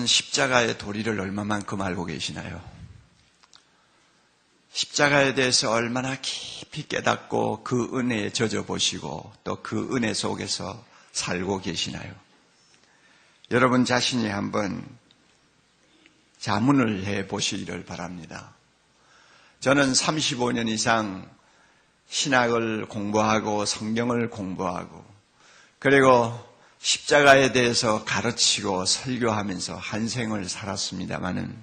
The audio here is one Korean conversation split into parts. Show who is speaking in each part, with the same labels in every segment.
Speaker 1: 여러분, 십자가의 도리를 얼마만큼 알고 계시나요? 십자가에 대해서 얼마나 깊이 깨닫고 그 은혜에 젖어보시고 또 그 은혜 속에서 살고 계시나요? 여러분 자신이 한번 자문을 해보시기를 바랍니다. 저는 35년 이상 신학을 공부하고 성경을 공부하고 그리고 십자가에 대해서 가르치고 설교하면서 한 생을 살았습니다마는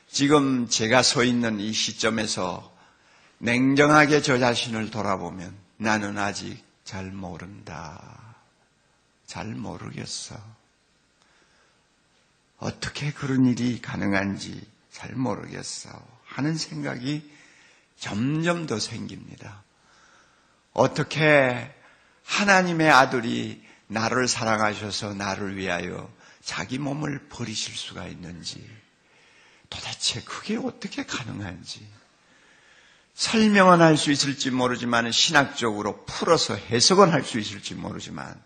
Speaker 1: 지금 제가 서 있는 이 시점에서 냉정하게 저 자신을 돌아보면 나는 아직 잘 모른다. 잘 모르겠어. 어떻게 그런 일이 가능한지 잘 모르겠어 하는 생각이 점점 더 생깁니다. 어떻게 하나님의 아들이 나를 사랑하셔서 나를 위하여 자기 몸을 버리실 수가 있는지 도대체 그게 어떻게 가능한지 설명은 할 수 있을지 모르지만 신학적으로 풀어서 해석은 할 수 있을지 모르지만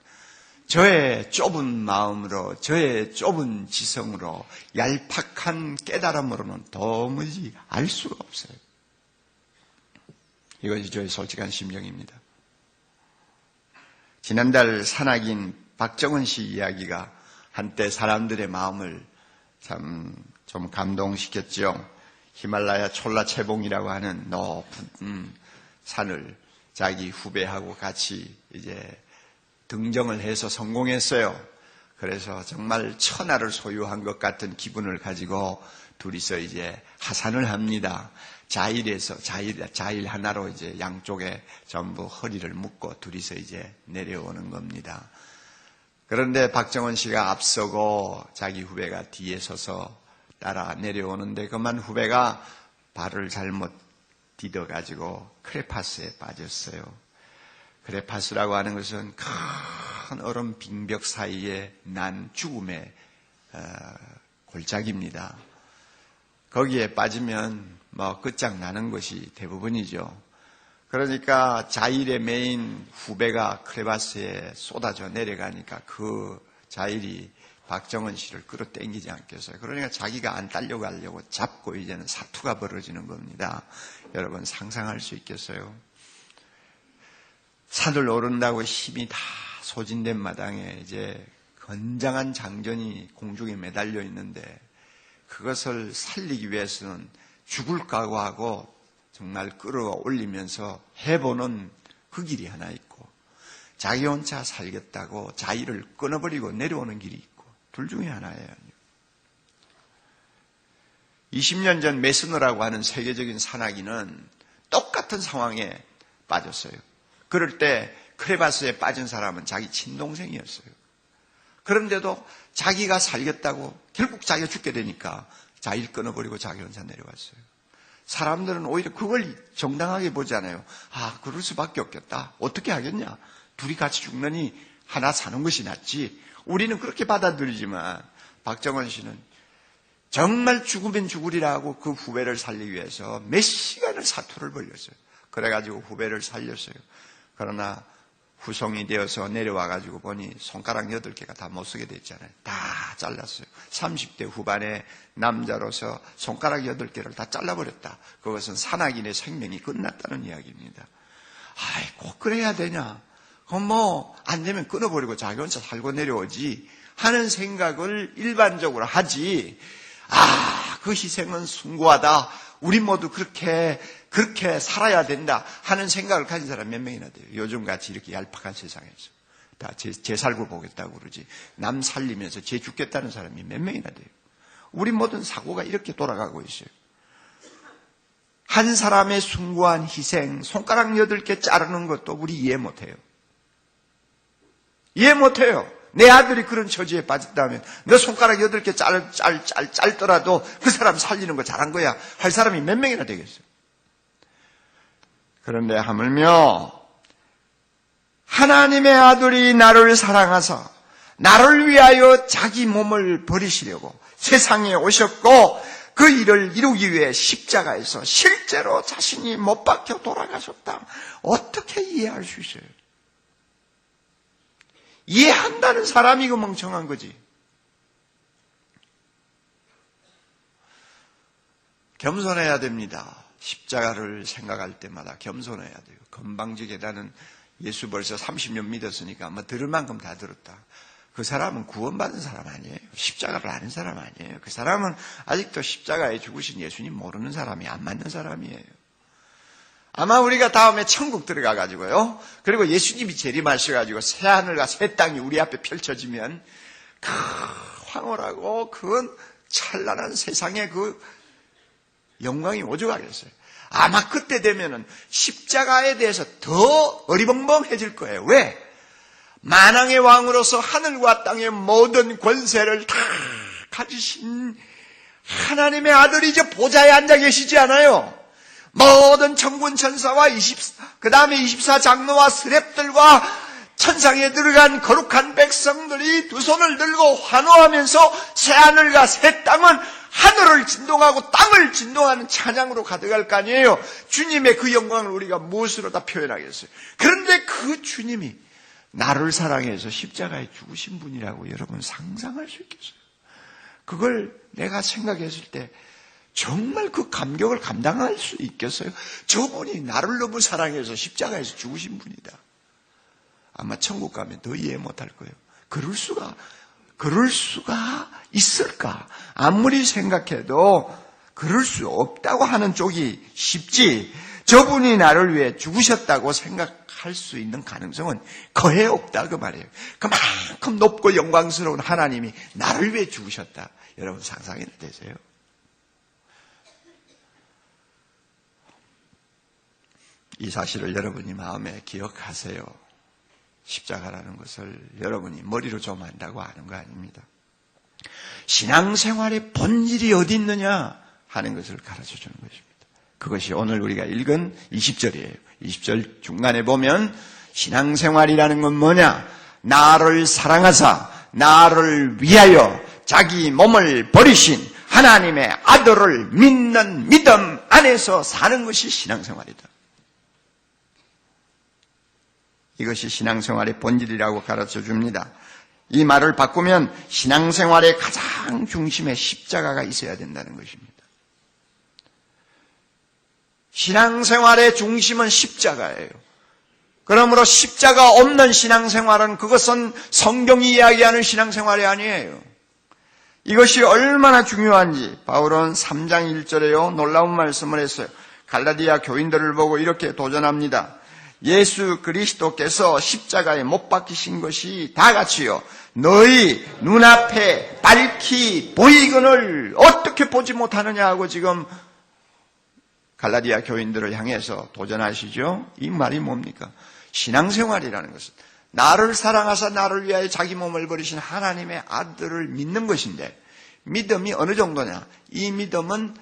Speaker 1: 저의 좁은 마음으로 저의 좁은 지성으로 얄팍한 깨달음으로는 도무지 알 수가 없어요. 이것이 저의 솔직한 심정입니다. 지난달 산악인 박정은 씨 이야기가 한때 사람들의 마음을 참 좀 감동시켰죠. 히말라야 촐라체봉이라고 하는 높은 산을 자기 후배하고 같이 이제 등정을 해서 성공했어요. 그래서 정말 천하를 소유한 것 같은 기분을 가지고 둘이서 이제 하산을 합니다. 자일에서 자일 하나로 이제 양쪽에 전부 허리를 묶고 둘이서 이제 내려오는 겁니다. 그런데 박정은 씨가 앞서고 자기 후배가 뒤에 서서 따라 내려오는데 그만 후배가 발을 잘못 디뎌가지고 크레파스에 빠졌어요. 크레파스라고 하는 것은 큰 얼음 빙벽 사이에 난 죽음의 골짜기입니다. 거기에 빠지면 끝장나는 것이 대부분이죠. 그러니까 자일의 메인 후배가 크레파스에 쏟아져 내려가니까 그 자일이 박정은 씨를 끌어당기지 않겠어요. 그러니까 자기가 안 딸려가려고 잡고 이제는 사투가 벌어지는 겁니다. 여러분 상상할 수 있겠어요? 산을 오른다고 힘이 다 소진된 마당에 이제 건장한 장전이 공중에 매달려 있는데 그것을 살리기 위해서는 죽을 각오하고 정말 끌어올리면서 해보는 그 길이 하나 있고 자기 혼자 살겠다고 자의를 끊어버리고 내려오는 길이 있고 둘 중에 하나예요. 20년 전 메스너라고 하는 세계적인 산악인은 똑같은 상황에 빠졌어요. 그럴 때 크레바스에 빠진 사람은 자기 친동생이었어요. 그런데도 자기가 살겠다고 결국 자기가 죽게 되니까 자의를 끊어버리고 자기 혼자 내려왔어요. 사람들은 오히려 그걸 정당하게 보잖아요. 그럴 수밖에 없겠다. 어떻게 하겠냐. 둘이 같이 죽느니 하나 사는 것이 낫지. 우리는 그렇게 받아들이지만 박정은 씨는 정말 죽으면 죽으리라고 그 후배를 살리기 위해서 몇 시간을 사투를 벌였어요. 그래가지고 후배를 살렸어요. 그러나 후송이 되어서 내려와가지고 보니 손가락 8개가 다 못 쓰게 됐잖아요. 다 잘랐어요. 30대 후반에 남자로서 손가락 8개를 다 잘라버렸다. 그것은 산악인의 생명이 끝났다는 이야기입니다. 꼭 그래야 되냐? 그럼 안 되면 끊어버리고 자기 혼자 살고 내려오지 하는 생각을 일반적으로 하지. 그 희생은 숭고하다. 우리 모두 그렇게 살아야 된다 하는 생각을 가진 사람 몇 명이나 돼요. 요즘같이 이렇게 얄팍한 세상에서. 다 제 살고 보겠다고 그러지. 남 살리면서 제 죽겠다는 사람이 몇 명이나 돼요. 우리 모든 사고가 이렇게 돌아가고 있어요. 한 사람의 숭고한 희생, 손가락 8개 자르는 것도 우리 이해 못해요. 이해 못해요. 내 아들이 그런 처지에 빠졌다면 너 손가락 8개 짧더라도 그 사람 살리는 거 잘한 거야 할 사람이 몇 명이나 되겠어요. 그런데 하물며 하나님의 아들이 나를 사랑하사 나를 위하여 자기 몸을 버리시려고 세상에 오셨고 그 일을 이루기 위해 십자가에서 실제로 자신이 못 박혀 돌아가셨다. 어떻게 이해할 수 있어요? 이해한다는 사람이 그 멍청한 거지. 겸손해야 됩니다. 십자가를 생각할 때마다 겸손해야 돼요. 건방지게 나는 예수 벌써 30년 믿었으니까 아마 들을 만큼 다 들었다. 그 사람은 구원받은 사람 아니에요. 십자가를 아는 사람 아니에요. 그 사람은 아직도 십자가에 죽으신 예수님 모르는 사람이 안 맞는 사람이에요. 아마 우리가 다음에 천국 들어가가지고요. 그리고 예수님이 재림하셔가지고 새하늘과 새 땅이 우리 앞에 펼쳐지면 그 황홀하고 그 찬란한 세상의 그 영광이 오죽하겠어요. 아마 그때 되면은 십자가에 대해서 더 어리벙벙해질 거예요. 왜? 만왕의 왕으로서 하늘과 땅의 모든 권세를 다 가지신 하나님의 아들이 이제 보좌에 앉아 계시지 않아요? 모든 천군 천사와 그 다음에 24장로와 스랩들과 천상에 들어간 거룩한 백성들이 두 손을 들고 환호하면서 새하늘과 새 땅은 하늘을 진동하고 땅을 진동하는 찬양으로 가득할 거 아니에요. 주님의 그 영광을 우리가 무엇으로 다 표현하겠어요? 그런데 그 주님이 나를 사랑해서 십자가에 죽으신 분이라고 여러분 상상할 수 있겠어요? 그걸 내가 생각했을 때 정말 그 감격을 감당할 수 있겠어요? 저분이 나를 너무 사랑해서 십자가에서 죽으신 분이다. 아마 천국 가면 더 이해 못할 거예요. 그럴 수가 있을까? 아무리 생각해도 그럴 수 없다고 하는 쪽이 쉽지, 저분이 나를 위해 죽으셨다고 생각할 수 있는 가능성은 거의 없다 그 말이에요. 그만큼 높고 영광스러운 하나님이 나를 위해 죽으셨다. 여러분 상상이 되세요? 이 사실을 여러분이 마음에 기억하세요. 십자가라는 것을 여러분이 머리로 좀 안다고 아는 거 아닙니다. 신앙생활의 본질이 어디 있느냐 하는 것을 가르쳐 주는 것입니다. 그것이 오늘 우리가 읽은 20절이에요. 20절 중간에 보면 신앙생활이라는 건 뭐냐? 나를 사랑하사 나를 위하여 자기 몸을 버리신 하나님의 아들을 믿는 믿음 안에서 사는 것이 신앙생활이다. 이것이 신앙생활의 본질이라고 가르쳐 줍니다. 이 말을 바꾸면 신앙생활의 가장 중심에 십자가가 있어야 된다는 것입니다. 신앙생활의 중심은 십자가예요. 그러므로 십자가 없는 신앙생활은 그것은 성경이 이야기하는 신앙생활이 아니에요. 이것이 얼마나 중요한지 바울은 3장 1절에요. 놀라운 말씀을 했어요. 갈라디아 교인들을 보고 이렇게 도전합니다. 예수 그리스도께서 십자가에 못 박히신 것이 다 같이요 너희 눈앞에 밝히 보이거늘 어떻게 보지 못하느냐 하고 지금 갈라디아 교인들을 향해서 도전하시죠. 이 말이 뭡니까? 신앙생활이라는 것은 나를 사랑하사 나를 위하여 자기 몸을 버리신 하나님의 아들을 믿는 것인데, 믿음이 어느 정도냐? 이 믿음은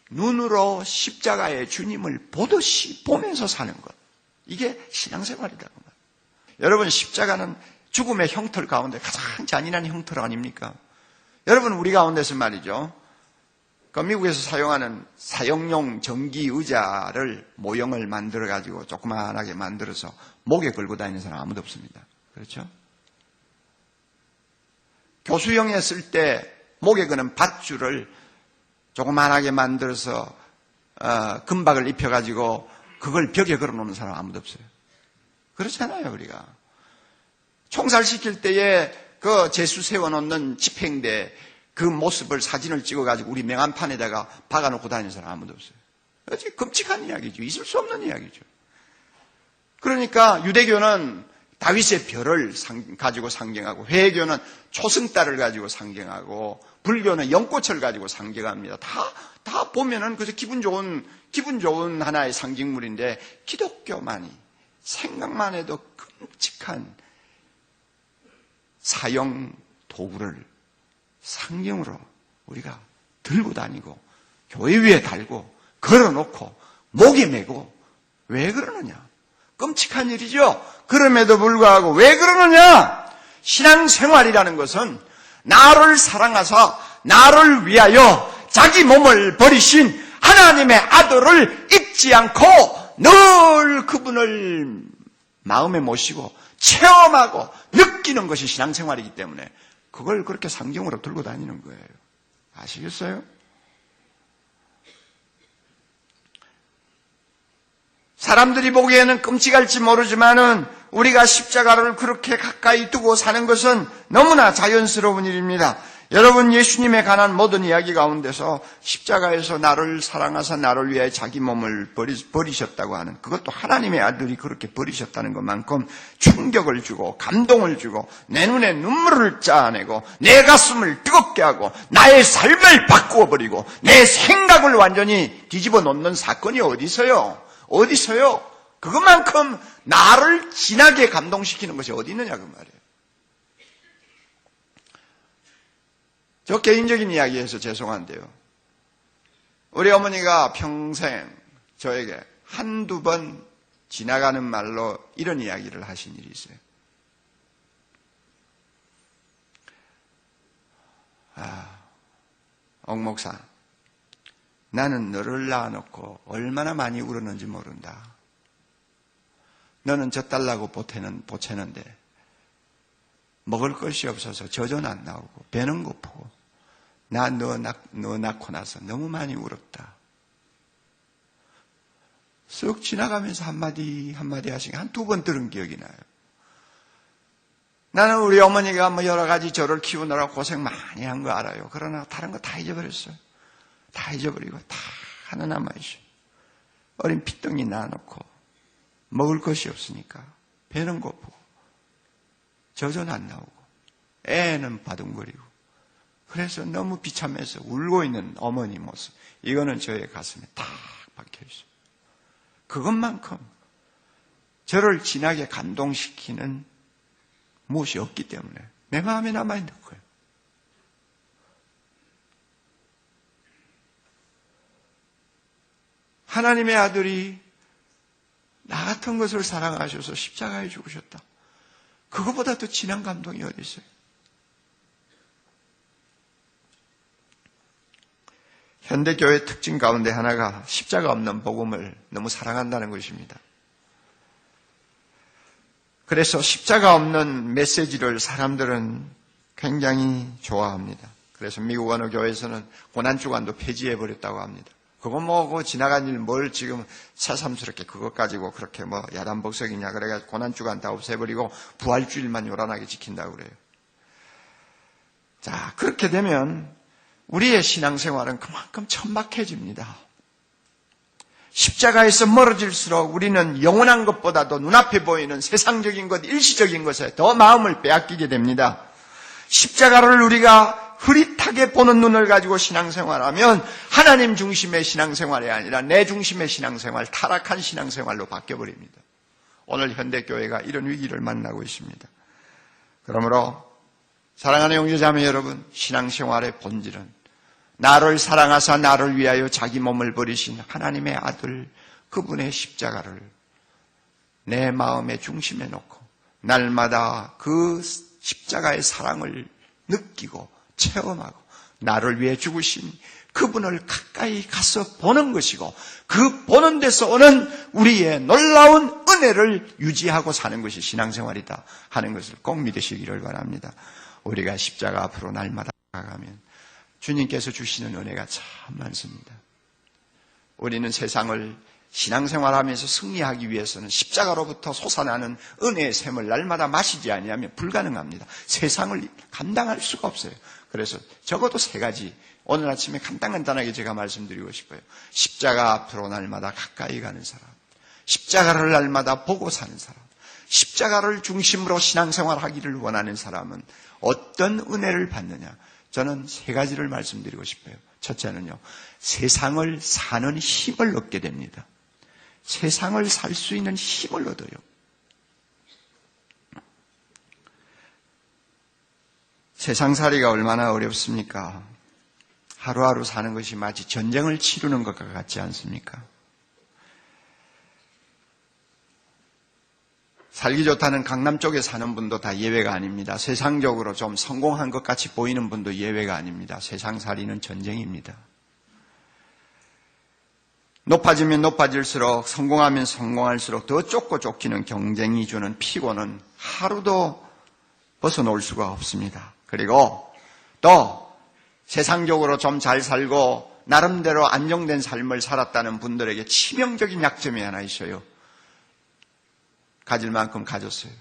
Speaker 1: 눈으로 십자가의 주님을 보듯이 보면서 사는 것. 이게 신앙생활이다. 여러분, 십자가는 죽음의 형틀 가운데 가장 잔인한 형틀 아닙니까? 여러분, 우리 가운데서 말이죠. 그 미국에서 사용하는 사형용 전기 의자를 모형을 만들어가지고 조그만하게 만들어서 목에 걸고 다니는 사람 아무도 없습니다. 그렇죠? 교수형에 쓸 때 목에 거는 밧줄을 조그만하게 만들어서 금박을 입혀가지고 그걸 벽에 걸어놓는 사람 아무도 없어요. 그렇잖아요, 우리가. 총살시킬 때에 그 제수 세워놓는 집행대 그 모습을 사진을 찍어가지고 우리 명함판에다가 박아놓고 다니는 사람 아무도 없어요. 어째 끔찍한 이야기죠. 있을 수 없는 이야기죠. 그러니까 유대교는 다윗의 별을 가지고 상징하고, 회교는 초승달을 가지고 상징하고, 불교는 연꽃을 가지고 상징합니다. 다 보면은 그래서 기분 좋은 하나의 상징물인데, 기독교만이 생각만 해도 끔찍한 사형 도구를 상징으로 우리가 들고 다니고 교회 위에 달고 걸어놓고 목에 메고, 왜 그러느냐? 끔찍한 일이죠. 그럼에도 불구하고 왜 그러느냐? 신앙생활이라는 것은 나를 사랑하사 나를 위하여 자기 몸을 버리신 하나님의 아들을 잊지 않고 늘 그분을 마음에 모시고 체험하고 느끼는 것이 신앙생활이기 때문에 그걸 그렇게 상징으로 들고 다니는 거예요. 아시겠어요? 사람들이 보기에는 끔찍할지 모르지만은 우리가 십자가를 그렇게 가까이 두고 사는 것은 너무나 자연스러운 일입니다. 여러분, 예수님에 관한 모든 이야기 가운데서 십자가에서 나를 사랑하사 나를 위해 자기 몸을 버리셨다고 하는, 그것도 하나님의 아들이 그렇게 버리셨다는 것만큼 충격을 주고 감동을 주고 내 눈에 눈물을 짜내고 내 가슴을 뜨겁게 하고 나의 삶을 바꾸어 버리고 내 생각을 완전히 뒤집어 놓는 사건이 어디서요? 그것만큼 나를 진하게 감동시키는 것이 어디 있느냐 그 말이에요. 저 개인적인 이야기에서 죄송한데요, 우리 어머니가 평생 저에게 한두 번 지나가는 말로 이런 이야기를 하신 일이 있어요. 옥 목사, 나는 너를 낳아놓고 얼마나 많이 울었는지 모른다. 너는 젖달라고 보채는데 먹을 것이 없어서 젖은 안 나오고 배는 고프고 너 낳고 나서 너무 많이 울었다. 쓱 지나가면서 한마디 하시고 한 두 번 들은 기억이 나요. 나는 우리 어머니가 여러 가지 저를 키우느라 고생 많이 한 거 알아요. 그러나 다른 거 다 잊어버렸어요. 다 잊어버리고 다 하나 남아있어요. 어린 핏덩이 낳아놓고 먹을 것이 없으니까 배는 고프고 젖은 안 나오고 애는 바둥거리고, 그래서 너무 비참해서 울고 있는 어머니 모습, 이거는 저의 가슴에 딱 박혀있어요. 그것만큼 저를 진하게 감동시키는 무엇이 없기 때문에 내 마음에 남아있는 거예요. 하나님의 아들이 나 같은 것을 사랑하셔서 십자가에 죽으셨다. 그거보다 더 진한 감동이 어디 있어요? 현대교회의 특징 가운데 하나가 십자가 없는 복음을 너무 사랑한다는 것입니다. 그래서 십자가 없는 메시지를 사람들은 굉장히 좋아합니다. 그래서 미국 어느 교회에서는 고난주간도 폐지해버렸다고 합니다. 그거 뭐고 지나간 일 뭘 지금 새삼스럽게 그것 가지고 그렇게 야단복석이냐, 그래가지고 고난주간 다 없애버리고 부활주일만 요란하게 지킨다고 그래요. 자, 그렇게 되면 우리의 신앙생활은 그만큼 천박해집니다. 십자가에서 멀어질수록 우리는 영원한 것보다도 눈앞에 보이는 세상적인 것, 일시적인 것에 더 마음을 빼앗기게 됩니다. 십자가를 우리가 흐릿하게 보는 눈을 가지고 신앙생활하면 하나님 중심의 신앙생활이 아니라 내 중심의 신앙생활, 타락한 신앙생활로 바뀌어버립니다. 오늘 현대교회가 이런 위기를 만나고 있습니다. 그러므로 사랑하는 형제자매 여러분, 신앙생활의 본질은 나를 사랑하사 나를 위하여 자기 몸을 버리신 하나님의 아들, 그분의 십자가를 내 마음의 중심에 놓고 날마다 그 십자가의 사랑을 느끼고 체험하고 나를 위해 죽으신 그분을 가까이 가서 보는 것이고, 그 보는 데서 오는 우리의 놀라운 은혜를 유지하고 사는 것이 신앙생활이다 하는 것을 꼭 믿으시기를 바랍니다. 우리가 십자가 앞으로 날마다 나아가면 주님께서 주시는 은혜가 참 많습니다. 우리는 세상을 신앙생활하면서 승리하기 위해서는 십자가로부터 솟아나는 은혜의 샘을 날마다 마시지 아니하면 불가능합니다. 세상을 감당할 수가 없어요. 그래서 적어도 3가지 오늘 아침에 간단하게 제가 말씀드리고 싶어요. 십자가 앞으로 날마다 가까이 가는 사람, 십자가를 날마다 보고 사는 사람, 십자가를 중심으로 신앙생활하기를 원하는 사람은 어떤 은혜를 받느냐? 저는 3가지를 말씀드리고 싶어요. 첫째는요, 세상을 사는 힘을 얻게 됩니다. 세상을 살 수 있는 힘을 얻어요. 세상살이가 얼마나 어렵습니까? 하루하루 사는 것이 마치 전쟁을 치르는 것과 같지 않습니까? 살기 좋다는 강남 쪽에 사는 분도 다 예외가 아닙니다. 세상적으로 좀 성공한 것 같이 보이는 분도 예외가 아닙니다. 세상살이는 전쟁입니다. 높아지면 높아질수록, 성공하면 성공할수록 더 쫓고 쫓기는 경쟁이 주는 피곤은 하루도 벗어놓을 수가 없습니다. 그리고 또 세상적으로 좀 잘 살고 나름대로 안정된 삶을 살았다는 분들에게 치명적인 약점이 하나 있어요. 가질 만큼 가졌어요.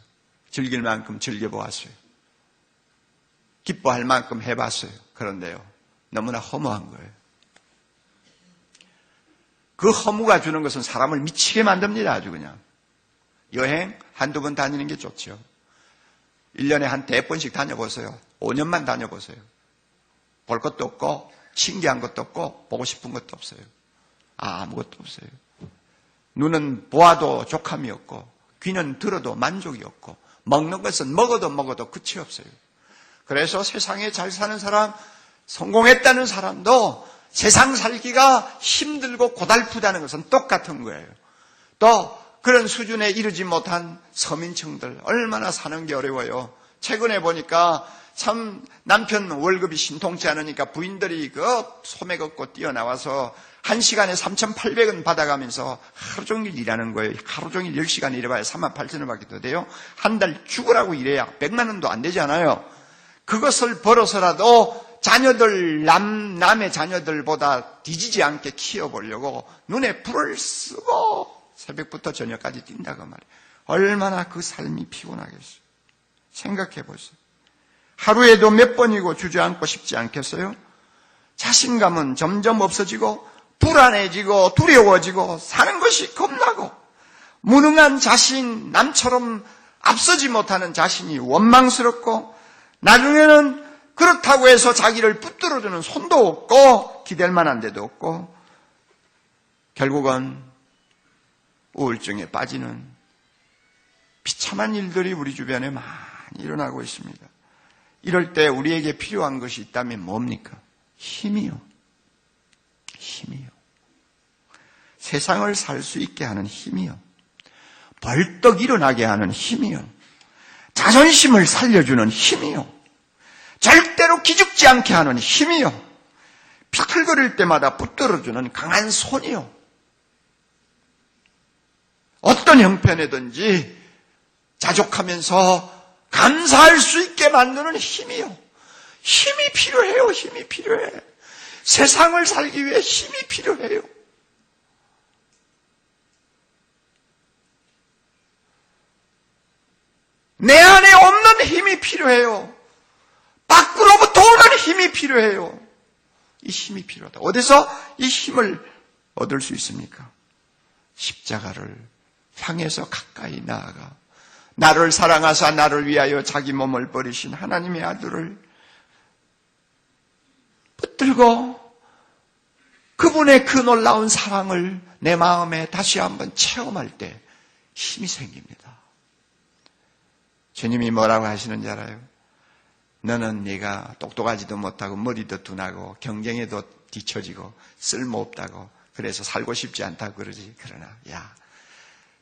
Speaker 1: 즐길 만큼 즐겨보았어요. 기뻐할 만큼 해봤어요. 그런데요, 너무나 허무한 거예요. 그 허무가 주는 것은 사람을 미치게 만듭니다. 아주 그냥. 여행 한두 번 다니는 게 좋죠. 1년에 한 100번씩 다녀보세요. 5년만 다녀보세요. 볼 것도 없고 신기한 것도 없고 보고 싶은 것도 없어요. 아무것도 없어요. 눈은 보아도 족함이 없고 귀는 들어도 만족이 없고 먹는 것은 먹어도 끝이 없어요. 그래서 세상에 잘 사는 사람, 성공했다는 사람도 세상 살기가 힘들고 고달프다는 것은 똑같은 거예요. 또 그런 수준에 이르지 못한 서민층들 얼마나 사는 게 어려워요. 최근에 보니까 참 남편 월급이 신통치 않으니까 부인들이 그 소매 걷고 뛰어나와서 1시간에 3,800원 받아가면서 하루 종일 일하는 거예요. 하루 종일 10시간 일해봐야 38,000원 밖에 더 돼요. 한 달 죽으라고 일해야 100만 원도 안 되잖아요. 그것을 벌어서라도 자녀들, 남의 자녀들보다 뒤지지 않게 키워보려고 눈에 불을 쓰고 새벽부터 저녁까지 뛴다고 말이에요. 얼마나 그 삶이 피곤하겠어요. 생각해 보세요. 하루에도 몇 번이고 주저앉고 싶지 않겠어요? 자신감은 점점 없어지고 불안해지고 두려워지고 사는 것이 겁나고 무능한 자신, 남처럼 앞서지 못하는 자신이 원망스럽고 나중에는 그렇다고 해서 자기를 붙들어주는 손도 없고 기댈 만한 데도 없고 결국은 우울증에 빠지는 비참한 일들이 우리 주변에 많이 일어나고 있습니다. 이럴 때 우리에게 필요한 것이 있다면 뭡니까? 힘이요. 힘이요. 세상을 살 수 있게 하는 힘이요. 벌떡 일어나게 하는 힘이요. 자존심을 살려주는 힘이요. 절대로 기죽지 않게 하는 힘이요. 비틀거릴 때마다 붙들어주는 강한 손이요. 어떤 형편이든지 자족하면서 감사할 수 있게 만드는 힘이요. 힘이 필요해요. 힘이 필요해. 세상을 살기 위해 힘이 필요해요. 내 안에 없는 힘이 필요해요. 밖으로부터 오는 힘이 필요해요. 이 힘이 필요하다. 어디서 이 힘을 얻을 수 있습니까? 십자가를 향해서 가까이 나아가 나를 사랑하사 나를 위하여 자기 몸을 버리신 하나님의 아들을 붙들고 그분의 그 놀라운 사랑을 내 마음에 다시 한번 체험할 때 힘이 생깁니다. 주님이 뭐라고 하시는지 알아요? 너는 네가 똑똑하지도 못하고 머리도 둔하고 경쟁에도 뒤처지고 쓸모없다고 그래서 살고 싶지 않다고 그러지. 그러나 야,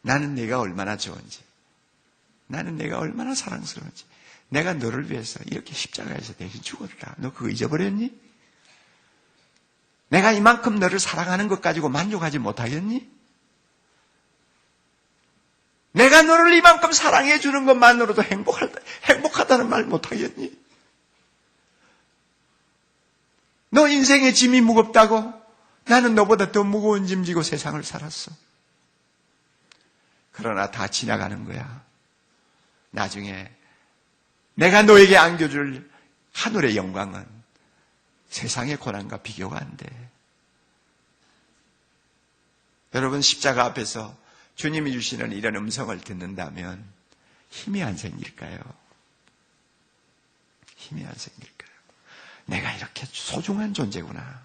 Speaker 1: 나는 네가 얼마나 좋은지, 나는 네가 얼마나 사랑스러운지, 내가 너를 위해서 이렇게 십자가에서 대신 죽었다. 너 그거 잊어버렸니? 내가 이만큼 너를 사랑하는 것 가지고 만족하지 못하겠니? 내가 너를 이만큼 사랑해 주는 것만으로도 행복하다는 말 못하겠니? 너 인생의 짐이 무겁다고? 나는 너보다 더 무거운 짐 지고 세상을 살았어. 그러나 다 지나가는 거야. 나중에 내가 너에게 안겨줄 하늘의 영광은 세상의 고난과 비교가 안 돼. 여러분, 십자가 앞에서 주님이 주시는 이런 음성을 듣는다면 힘이 안 생길까요? 힘이 안 생길까요? 내가 이렇게 소중한 존재구나.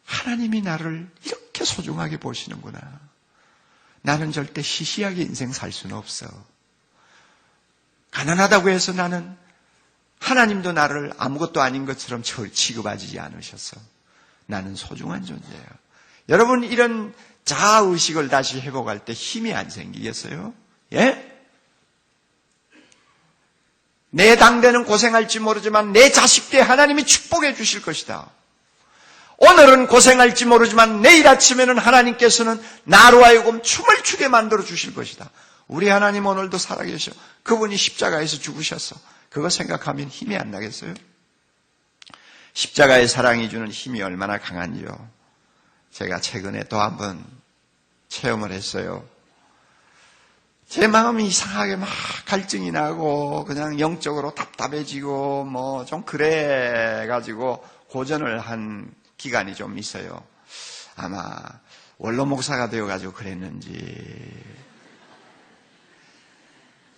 Speaker 1: 하나님이 나를 이렇게 소중하게 보시는구나. 나는 절대 시시하게 인생 살 수는 없어. 가난하다고 해서 나는 하나님도 나를 아무것도 아닌 것처럼 취급하지 않으셔서 나는 소중한 존재예요. 여러분, 이런 자아의식을 다시 회복할 때 힘이 안 생기겠어요? 예? 내 당대는 고생할지 모르지만 내 자식께 하나님이 축복해 주실 것이다. 오늘은 고생할지 모르지만 내일 아침에는 하나님께서는 나로 하여금 춤을 추게 만들어 주실 것이다. 우리 하나님 오늘도 살아계셔. 그분이 십자가에서 죽으셨어. 그거 생각하면 힘이 안 나겠어요? 십자가의 사랑이 주는 힘이 얼마나 강한지요. 제가 최근에 또 한번 체험을 했어요. 제 마음이 이상하게 막 갈증이 나고 그냥 영적으로 답답해지고 뭐 좀 그래가지고 고전을 한 기간이 좀 있어요. 아마 원로 목사가 되어가지고 그랬는지,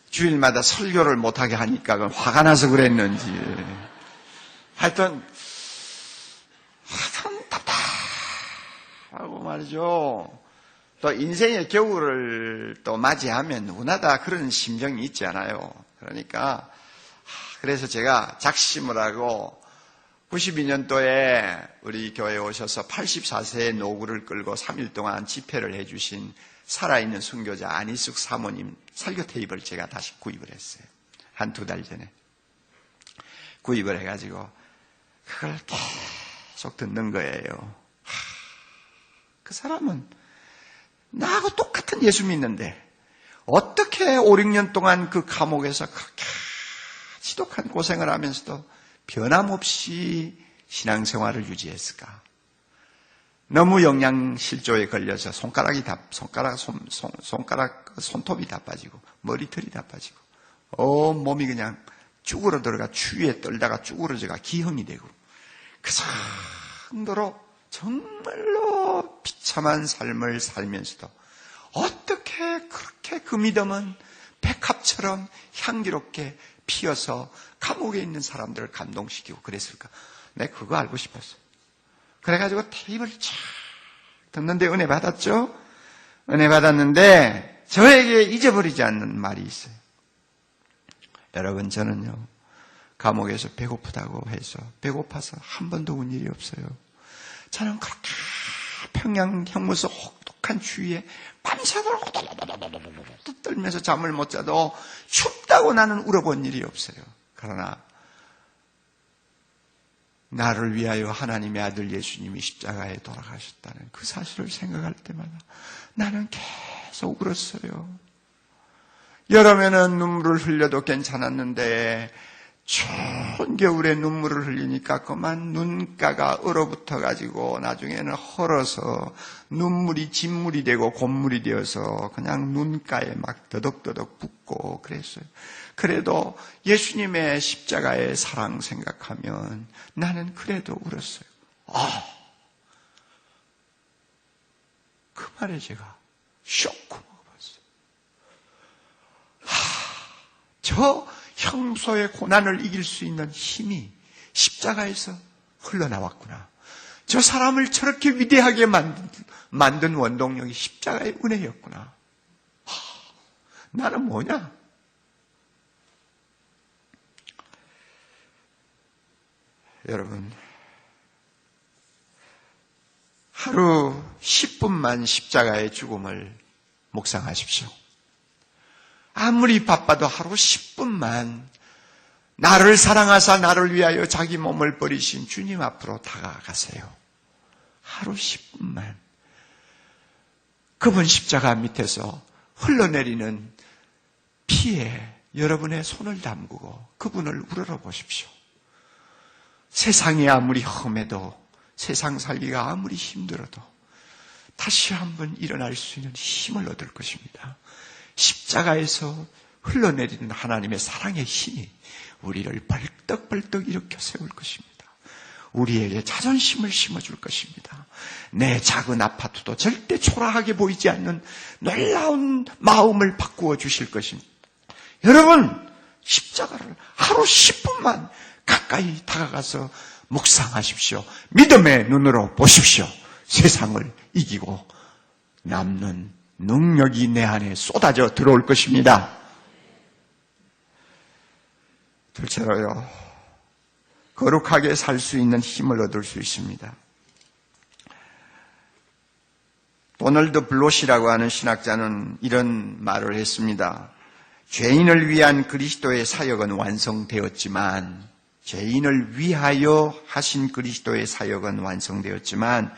Speaker 1: 주일마다 설교를 못하게 하니까 화가 나서 그랬는지, 하여튼 답답하고 말이죠. 또 인생의 겨울을 또 맞이하면 누구나 다 그런 심정이 있지 않아요. 그러니까 그래서 제가 작심을 하고 92년도에 우리 교회에 오셔서 84세의 노구를 끌고 3일 동안 집회를 해주신 살아있는 순교자 안희숙 사모님 설교 테이프를 제가 다시 구입을 했어요. 한 2달 전에 구입을 해가지고 그걸 계속 듣는 거예요. 그 사람은 나하고 똑같은 예수 믿는데 어떻게 5, 6년 동안 그 감옥에서 그렇게 지독한 고생을 하면서도 변함없이 신앙생활을 유지했을까? 너무 영양실조에 걸려서 손톱이 다 빠지고 머리털이 다 빠지고 몸이 그냥 쭈그러 들어가 추위에 떨다가 쭈그러져가 기형이 되고 그 정도로 정말로 비참한 삶을 살면서도 어떻게 그렇게 그 믿음은 백합처럼 향기롭게 피어서 감옥에 있는 사람들을 감동시키고 그랬을까? 내가 그거 알고 싶었어요. 그래가지고 테이프를 쫙 듣는데 은혜 받았죠? 은혜 받았는데 저에게 잊어버리지 않는 말이 있어요. 여러분, 저는요 감옥에서 배고프다고 해서 배고파서 한 번도 운 일이 없어요. 저는 그렇게 평양 형무소 혹독한 추위에 밤새도록 떨면서 잠을 못 자도 춥다고 나는 울어본 일이 없어요. 그러나 나를 위하여 하나님의 아들 예수님이 십자가에 돌아가셨다는 그 사실을 생각할 때마다 나는 계속 울었어요. 여름에는 눈물을 흘려도 괜찮았는데 추운 겨울에 눈물을 흘리니까 그만 눈가가 얼어붙어가지고 나중에는 헐어서 눈물이 진물이 되고 곤물이 되어서 그냥 눈가에 막 더덕더덕 붓고 그랬어요. 그래도 예수님의 십자가의 사랑 생각하면 나는 그래도 울었어요. 그 말에 제가 쇼크 먹어봤어요. 저 형소의 고난을 이길 수 있는 힘이 십자가에서 흘러나왔구나. 저 사람을 저렇게 위대하게 만든 원동력이 십자가의 은혜였구나. 나는 뭐냐? 여러분, 하루 10분만 십자가의 죽음을 묵상하십시오. 아무리 바빠도 하루 10분만 나를 사랑하사 나를 위하여 자기 몸을 버리신 주님 앞으로 다가가세요. 하루 10분만. 그분 십자가 밑에서 흘러내리는 피에 여러분의 손을 담그고 그분을 우러러 보십시오. 세상이 아무리 험해도 세상 살기가 아무리 힘들어도 다시 한번 일어날 수 있는 힘을 얻을 것입니다. 십자가에서 흘러내리는 하나님의 사랑의 힘이 우리를 벌떡벌떡 일으켜 세울 것입니다. 우리에게 자존심을 심어줄 것입니다. 내 작은 아파트도 절대 초라하게 보이지 않는 놀라운 마음을 바꾸어 주실 것입니다. 여러분, 십자가를 하루 10분만 가까이 다가가서 묵상하십시오. 믿음의 눈으로 보십시오. 세상을 이기고 남는 능력이 내 안에 쏟아져 들어올 것입니다. 둘째로요, 거룩하게 살 수 있는 힘을 얻을 수 있습니다. 도널드 블롯이라고 하는 신학자는 이런 말을 했습니다. 죄인을 위한 그리스도의 사역은 완성되었지만, 죄인을 위하여 하신 그리스도의 사역은 완성되었지만,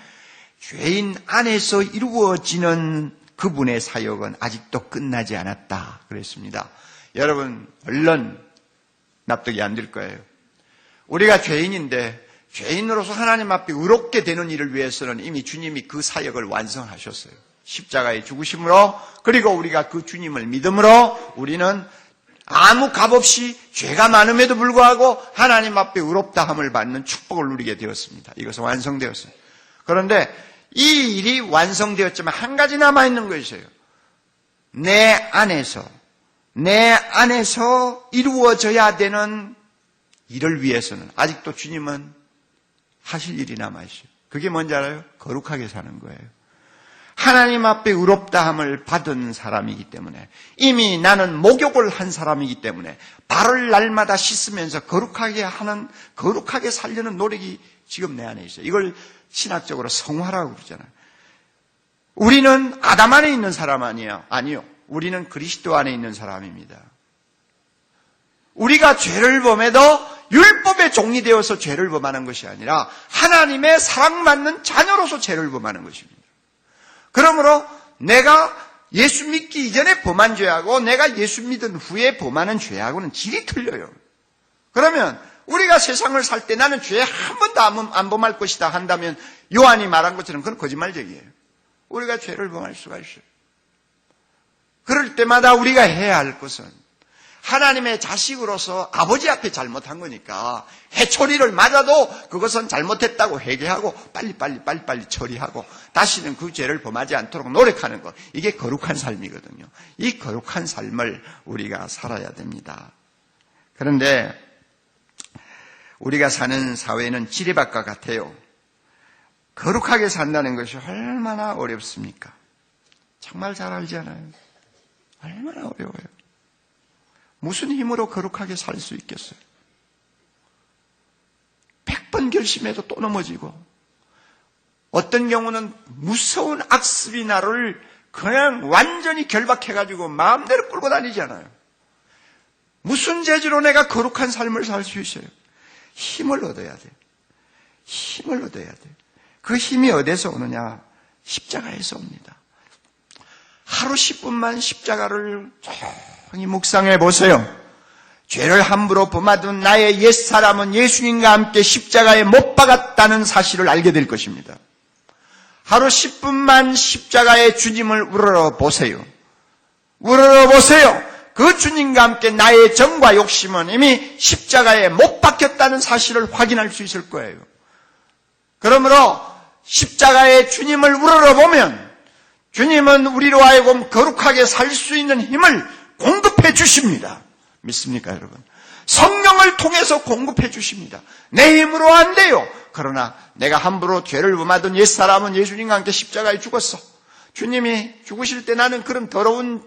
Speaker 1: 죄인 안에서 이루어지는 그분의 사역은 아직도 끝나지 않았다 그랬습니다. 여러분, 얼른 납득이 안 될 거예요. 우리가 죄인인데 죄인으로서 하나님 앞에 의롭게 되는 일을 위해서는 이미 주님이 그 사역을 완성하셨어요. 십자가의 죽으심으로, 그리고 우리가 그 주님을 믿음으로 우리는 아무 값없이 죄가 많음에도 불구하고 하나님 앞에 의롭다함을 받는 축복을 누리게 되었습니다. 이것은 완성되었어요. 그런데 이 일이 완성되었지만 한 가지 남아있는 것이에요. 내 안에서 이루어져야 되는 일을 위해서는 아직도 주님은 하실 일이 남아있어요. 그게 뭔지 알아요? 거룩하게 사는 거예요. 하나님 앞에 의롭다함을 받은 사람이기 때문에, 이미 나는 목욕을 한 사람이기 때문에 발을 날마다 씻으면서 거룩하게 살려는 노력이 지금 내 안에 있어요. 이걸 신학적으로 성화라고 그러잖아요. 우리는 아담 안에 있는 사람 아니에요. 아니요. 우리는 그리스도 안에 있는 사람입니다. 우리가 죄를 범해도 율법의 종이 되어서 죄를 범하는 것이 아니라 하나님의 사랑받는 자녀로서 죄를 범하는 것입니다. 그러므로 내가 예수 믿기 이전에 범한 죄하고 내가 예수 믿은 후에 범하는 죄하고는 질이 틀려요. 그러면 우리가 세상을 살 때 나는 죄 한 번도 안 범할 것이다 한다면 요한이 말한 것처럼 그건 거짓말적이에요. 우리가 죄를 범할 수가 있어요. 그럴 때마다 우리가 해야 할 것은 하나님의 자식으로서 아버지 앞에 잘못한 거니까 해초리를 맞아도 그것은 잘못했다고 회개하고 빨리 처리하고 다시는 그 죄를 범하지 않도록 노력하는 것. 이게 거룩한 삶이거든요. 이 거룩한 삶을 우리가 살아야 됩니다. 그런데 우리가 사는 사회는 지뢰밭과 같아요. 거룩하게 산다는 것이 얼마나 어렵습니까? 정말 잘 알잖아요. 얼마나 어려워요. 무슨 힘으로 거룩하게 살 수 있겠어요? 100번 결심해도 또 넘어지고, 어떤 경우는 무서운 악습이 나를 그냥 완전히 결박해가지고 마음대로 끌고 다니잖아요. 무슨 재주로 내가 거룩한 삶을 살 수 있어요? 힘을 얻어야 돼요. 힘을 얻어야 돼요. 그 힘이 어디서 오느냐? 십자가에서 옵니다. 하루 10분만 십자가를 조용히 묵상해 보세요. 죄를 함부로 범하던 나의 옛사람은 예수님과 함께 십자가에 못 박았다는 사실을 알게 될 것입니다. 하루 10분만 십자가의 주님을 우러러 보세요. 우러러 보세요. 그 주님과 함께 나의 정과 욕심은 이미 십자가에 못 박혔다는 사실을 확인할 수 있을 거예요. 그러므로 십자가의 주님을 우러러 보면 주님은 우리로 하여금 거룩하게 살 수 있는 힘을 공급해 주십니다. 믿습니까, 여러분? 성령을 통해서 공급해 주십니다. 내 힘으로 안 돼요. 그러나 내가 함부로 죄를 범하던 옛사람은 예수님과 함께 십자가에 죽었어. 주님이 죽으실 때 나는 그런 더러운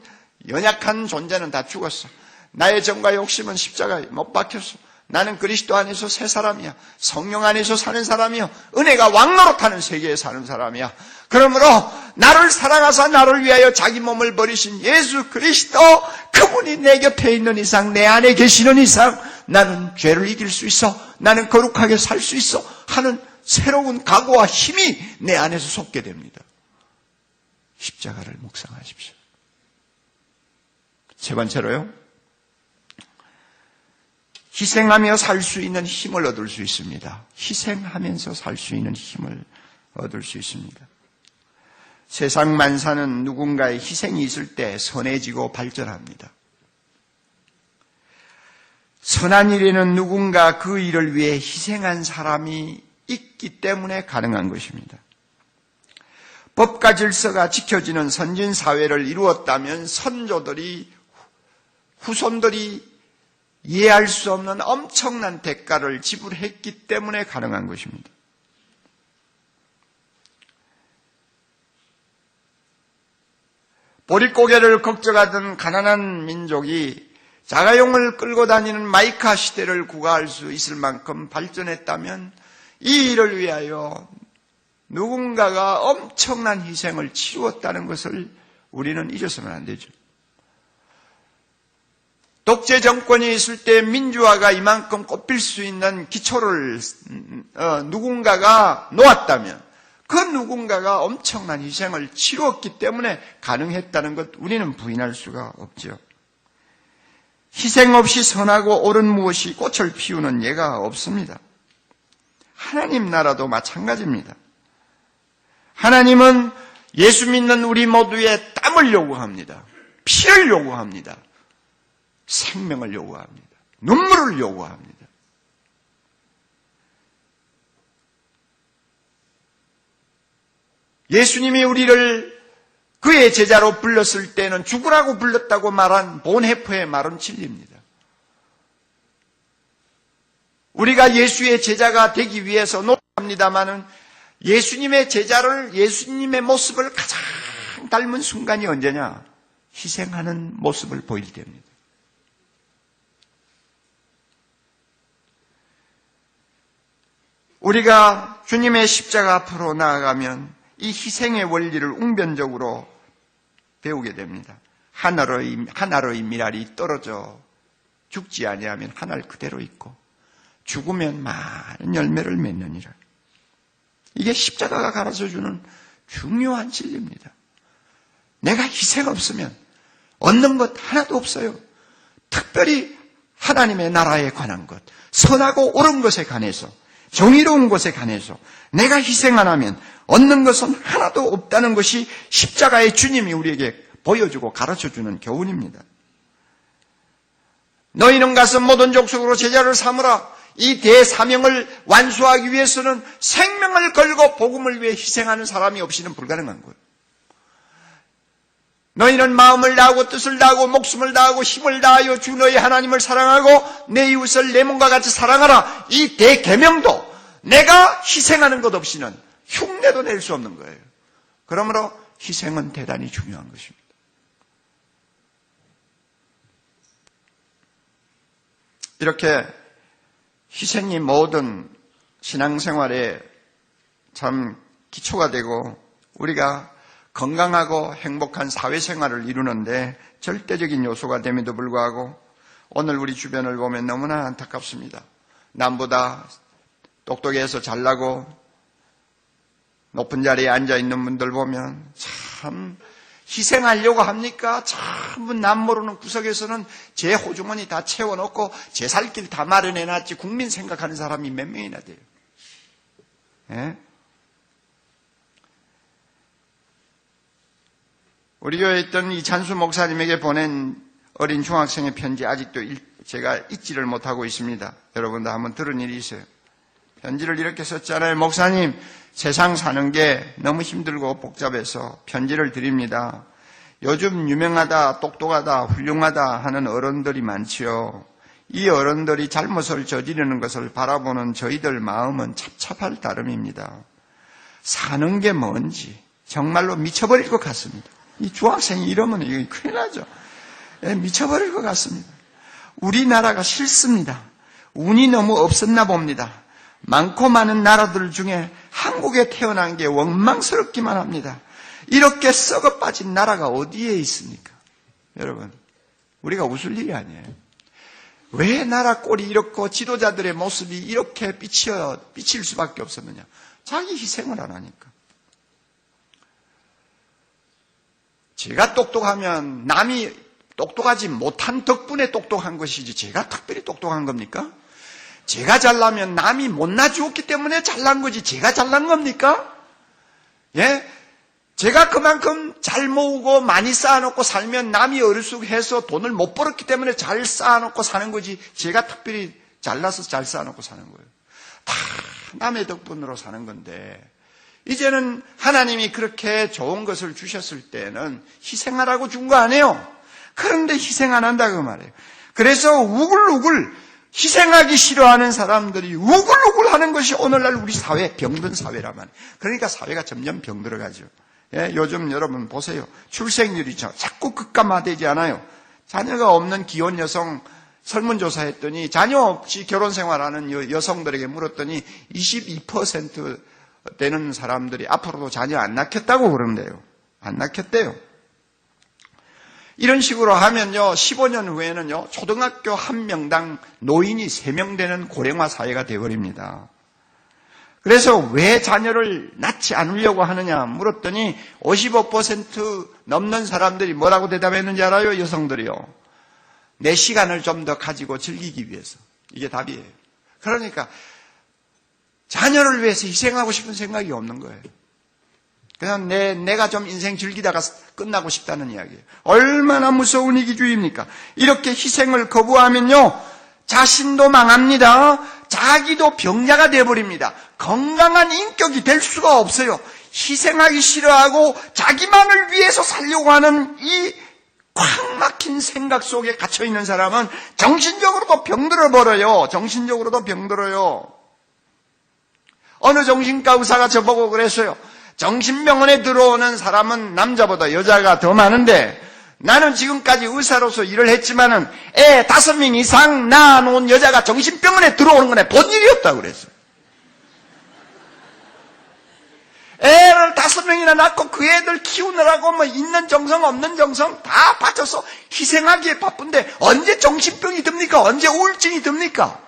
Speaker 1: 연약한 존재는 다 죽었어. 나의 정과 욕심은 십자가에 못 박혔어. 나는 그리스도 안에서 새 사람이야. 성령 안에서 사는 사람이야. 은혜가 왕노릇하는 세계에 사는 사람이야. 그러므로 나를 사랑하사 나를 위하여 자기 몸을 버리신 예수 그리스도, 그분이 내 곁에 있는 이상, 내 안에 계시는 이상 나는 죄를 이길 수 있어, 나는 거룩하게 살 수 있어 하는 새로운 각오와 힘이 내 안에서 솟게 됩니다. 십자가를 묵상하십시오. 세 번째로요, 희생하며 살 수 있는 힘을 얻을 수 있습니다. 희생하면서 살 수 있는 힘을 얻을 수 있습니다. 세상 만사는 누군가의 희생이 있을 때 선해지고 발전합니다. 선한 일에는 누군가 그 일을 위해 희생한 사람이 있기 때문에 가능한 것입니다. 법과 질서가 지켜지는 선진 사회를 이루었다면 선조들이, 후손들이 이해할 수 없는 엄청난 대가를 지불했기 때문에 가능한 것입니다. 보릿고개를 걱정하던 가난한 민족이 자가용을 끌고 다니는 마이카 시대를 구가할 수 있을 만큼 발전했다면 이 일을 위하여 누군가가 엄청난 희생을 치루었다는 것을 우리는 잊어서는 안 되죠. 독재 정권이 있을 때 민주화가 이만큼 꽃필 수 있는 기초를 누군가가 놓았다면 그 누군가가 엄청난 희생을 치루었기 때문에 가능했다는 것 우리는 부인할 수가 없죠. 희생 없이 선하고 옳은 무엇이 꽃을 피우는 예가 없습니다. 하나님 나라도 마찬가지입니다. 하나님은 예수 믿는 우리 모두의 땀을 요구합니다. 피를 요구합니다. 생명을 요구합니다. 눈물을 요구합니다. 예수님이 우리를 그의 제자로 불렀을 때는 죽으라고 불렀다고 말한 본헤프의 말은 진리입니다. 우리가 예수의 제자가 되기 위해서 노력합니다마는 예수님의 제자를, 예수님의 모습을 가장 닮은 순간이 언제냐? 희생하는 모습을 보일 때입니다. 우리가 주님의 십자가 앞으로 나아가면 이 희생의 원리를 웅변적으로 배우게 됩니다. 하나로의 미랄이 떨어져 죽지 아니하면 하늘 그대로 있고 죽으면 많은 열매를 맺느니라. 이게 십자가가 가르쳐주는 중요한 진리입니다. 내가 희생 없으면 얻는 것 하나도 없어요. 특별히 하나님의 나라에 관한 것, 선하고 옳은 것에 관해서, 정의로운 것에 관해서 내가 희생 안 하면 얻는 것은 하나도 없다는 것이 십자가의 주님이 우리에게 보여주고 가르쳐주는 교훈입니다. 너희는 가서 모든 족속으로 제자를 삼으라. 이 대사명을 완수하기 위해서는 생명을 걸고 복음을 위해 희생하는 사람이 없이는 불가능한 거예요. 너희는 마음을 다하고 뜻을 다하고 목숨을 다하고 힘을 다하여 주 너희 하나님을 사랑하고 내 이웃을 내 몸과 같이 사랑하라. 이 대계명도 내가 희생하는 것 없이는 흉내도 낼 수 없는 거예요. 그러므로 희생은 대단히 중요한 것입니다. 이렇게 희생이 모든 신앙생활에 참 기초가 되고 우리가 건강하고 행복한 사회생활을 이루는데 절대적인 요소가 됨에도 불구하고 오늘 우리 주변을 보면 너무나 안타깝습니다. 남보다 똑똑해서 잘나고 높은 자리에 앉아있는 분들 보면 참 희생하려고 합니까? 전부 남 모르는 구석에서는 제 호주머니 다 채워놓고 제 살 길 다 마련해놨지 국민 생각하는 사람이 몇 명이나 돼요. 예? 우리 교회에 있던 이찬수 목사님에게 보낸 어린 중학생의 편지 아직도 제가 잊지를 못하고 있습니다. 여러분도 한번 들은 일이 있어요. 편지를 이렇게 썼잖아요. 목사님, 세상 사는 게 너무 힘들고 복잡해서 편지를 드립니다. 요즘 유명하다, 똑똑하다, 훌륭하다 하는 어른들이 많지요. 이 어른들이 잘못을 저지르는 것을 바라보는 저희들 마음은 찹찹할 따름입니다. 사는 게 뭔지 정말로 미쳐버릴 것 같습니다. 이 중학생이 이러면 이거 큰일 나죠. 미쳐버릴 것 같습니다. 우리나라가 싫습니다. 운이 너무 없었나 봅니다. 많고 많은 나라들 중에 한국에 태어난 게 원망스럽기만 합니다. 이렇게 썩어 빠진 나라가 어디에 있습니까? 여러분, 우리가 웃을 일이 아니에요. 왜 나라 꼴이 이렇고 지도자들의 모습이 이렇게 비칠 수밖에 없었느냐? 자기 희생을 안 하니까. 제가 똑똑하면 남이 똑똑하지 못한 덕분에 똑똑한 것이지 제가 특별히 똑똑한 겁니까? 제가 잘나면 남이 못나 주었기 때문에 잘난 거지 제가 잘난 겁니까? 예? 제가 그만큼 잘 모으고 많이 쌓아놓고 살면 남이 어리숙해서 돈을 못 벌었기 때문에 잘 쌓아놓고 사는 거지 제가 특별히 잘나서 잘 쌓아놓고 사는 거예요. 다 남의 덕분으로 사는 건데 이제는 하나님이 그렇게 좋은 것을 주셨을 때는 희생하라고 준 거 아니에요. 그런데 희생 안 한다고 말해요. 그래서 우글우글 희생하기 싫어하는 사람들이 우글우글 하는 것이 오늘날 우리 사회, 병든 사회란 말이에요. 그러니까 사회가 점점 병들어가죠. 예, 요즘 여러분 보세요. 출생률이 자꾸 급감화되지 않아요. 자녀가 없는 기혼 여성 설문조사했더니 자녀 없이 결혼 생활하는 여성들에게 물었더니 22% 되는 사람들이 앞으로도 자녀 안 낳겠다고 그런대요. 안 낳겠대요. 이런 식으로 하면요, 15년 후에는요, 초등학교 한 명당 노인이 3명 되는 고령화 사회가 되어버립니다. 그래서 왜 자녀를 낳지 않으려고 하느냐 물었더니 55% 넘는 사람들이 뭐라고 대답했는지 알아요? 여성들이요. 내 시간을 좀 더 가지고 즐기기 위해서. 이게 답이에요. 그러니까 자녀를 위해서 희생하고 싶은 생각이 없는 거예요. 그냥 내가 좀 인생 즐기다가 끝나고 싶다는 이야기예요. 얼마나 무서운 이기주의입니까? 이렇게 희생을 거부하면요, 자신도 망합니다. 자기도 병자가 되어버립니다. 건강한 인격이 될 수가 없어요. 희생하기 싫어하고 자기만을 위해서 살려고 하는 이 꽉 막힌 생각 속에 갇혀있는 사람은 정신적으로도 병들어 버려요. 정신적으로도 병들어요. 어느 정신과 의사가 저보고 그랬어요. 정신병원에 들어오는 사람은 남자보다 여자가 더 많은데 나는 지금까지 의사로서 일을 했지만은 애 5명 이상 낳아놓은 여자가 정신병원에 들어오는 건 본 일이 없다고 그랬어요. 애를 5명이나 낳고 그 애들 키우느라고 뭐 있는 정성 없는 정성 다 바쳐서 희생하기에 바쁜데 언제 정신병이 듭니까? 언제 우울증이 듭니까?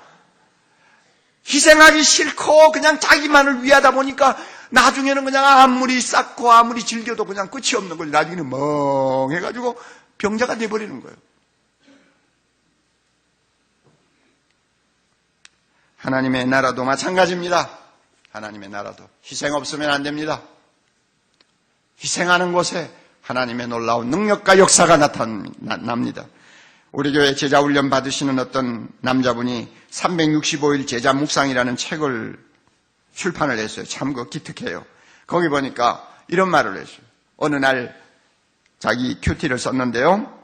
Speaker 1: 희생하기 싫고 그냥 자기만을 위하다 보니까 나중에는 그냥 아무리 쌓고 아무리 즐겨도 그냥 끝이 없는 거예요. 나중에는 멍해가지고 병자가 돼버리는 거예요. 하나님의 나라도 마찬가지입니다. 하나님의 나라도 희생 없으면 안 됩니다. 희생하는 곳에 하나님의 놀라운 능력과 역사가 나타납니다. 우리 교회 제자훈련 받으시는 어떤 남자분이 365일 제자 묵상이라는 책을 출판을 했어요. 참 기특해요. 거기 보니까 이런 말을 했어요. 어느 날 자기 큐티를 썼는데요.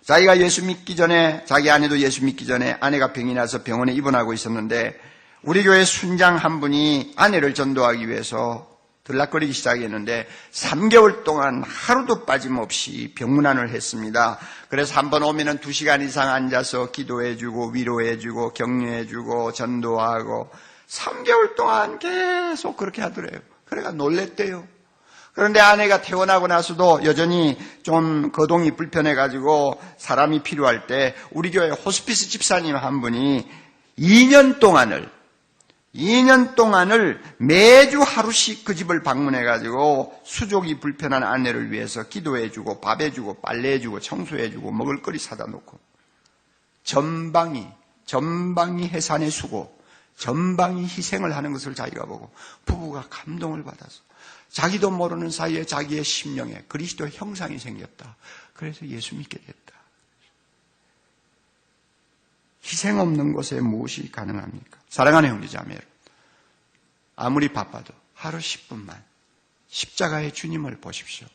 Speaker 1: 자기가 예수 믿기 전에, 자기 아내도 예수 믿기 전에 아내가 병이 나서 병원에 입원하고 있었는데 우리 교회 순장 한 분이 아내를 전도하기 위해서 들락거리기 시작했는데 3개월 동안 하루도 빠짐없이 병문안을 했습니다. 그래서 한번 오면은 2시간 이상 앉아서 기도해주고 위로해주고 격려해주고 전도하고 3개월 동안 계속 그렇게 하더래요. 그래가 놀랬대요. 그런데 아내가 퇴원하고 나서도 여전히 좀 거동이 불편해가지고 사람이 필요할 때 우리 교회 호스피스 집사님 한 분이 2년 동안을 매주 하루씩 그 집을 방문해가지고 수족이 불편한 아내를 위해서 기도해주고 밥해주고 빨래해주고 청소해주고 먹을거리 사다 놓고 전방위 해산의 수고, 전방위 희생을 하는 것을 자기가 보고 부부가 감동을 받아서 자기도 모르는 사이에 자기의 심령에 그리스도의 형상이 생겼다. 그래서 예수 믿게 됐다. 희생 없는 곳에 무엇이 가능합니까? 사랑하는 형제자매 여러분, 아무리 바빠도 하루 10분만 십자가의 주님을 보십시오.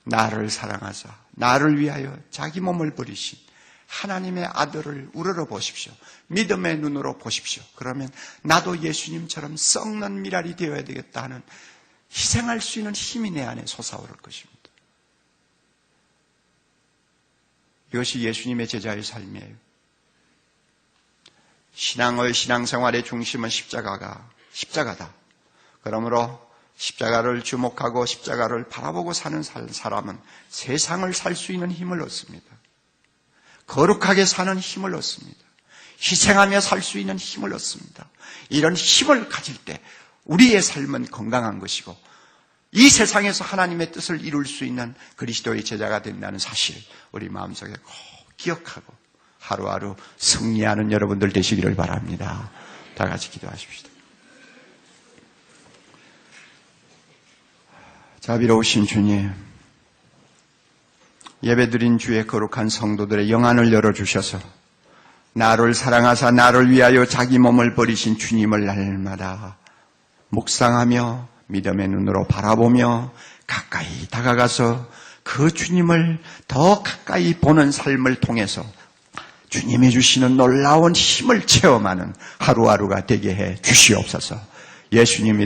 Speaker 1: 나를 사랑하사 나를 위하여 자기 몸을 버리신 하나님의 아들을 우러러 보십시오. 믿음의 눈으로 보십시오. 그러면 나도 예수님처럼 썩는 미랄이 되어야 되겠다 하는 희생할 수 있는 힘이 내 안에 솟아오를 것입니다. 이것이 예수님의 제자의 삶이에요. 신앙생활의 중심은 십자가다. 그러므로 십자가를 주목하고 십자가를 바라보고 사는 사람은 세상을 살 수 있는 힘을 얻습니다. 거룩하게 사는 힘을 얻습니다. 희생하며 살 수 있는 힘을 얻습니다. 이런 힘을 가질 때 우리의 삶은 건강한 것이고 이 세상에서 하나님의 뜻을 이룰 수 있는 그리스도의 제자가 된다는 사실 우리 마음속에 꼭 기억하고 하루하루 승리하는 여러분들 되시기를 바랍니다. 다 같이 기도하십시다. 자비로우신 주님, 예배드린 주의 거룩한 성도들의 영안을 열어주셔서 나를 사랑하사 나를 위하여 자기 몸을 버리신 주님을 날마다 묵상하며 믿음의 눈으로 바라보며 가까이 다가가서 그 주님을 더 가까이 보는 삶을 통해서 주님이 주시는 놀라운 힘을 체험하는 하루하루가 되게 해 주시옵소서. 예수님 이름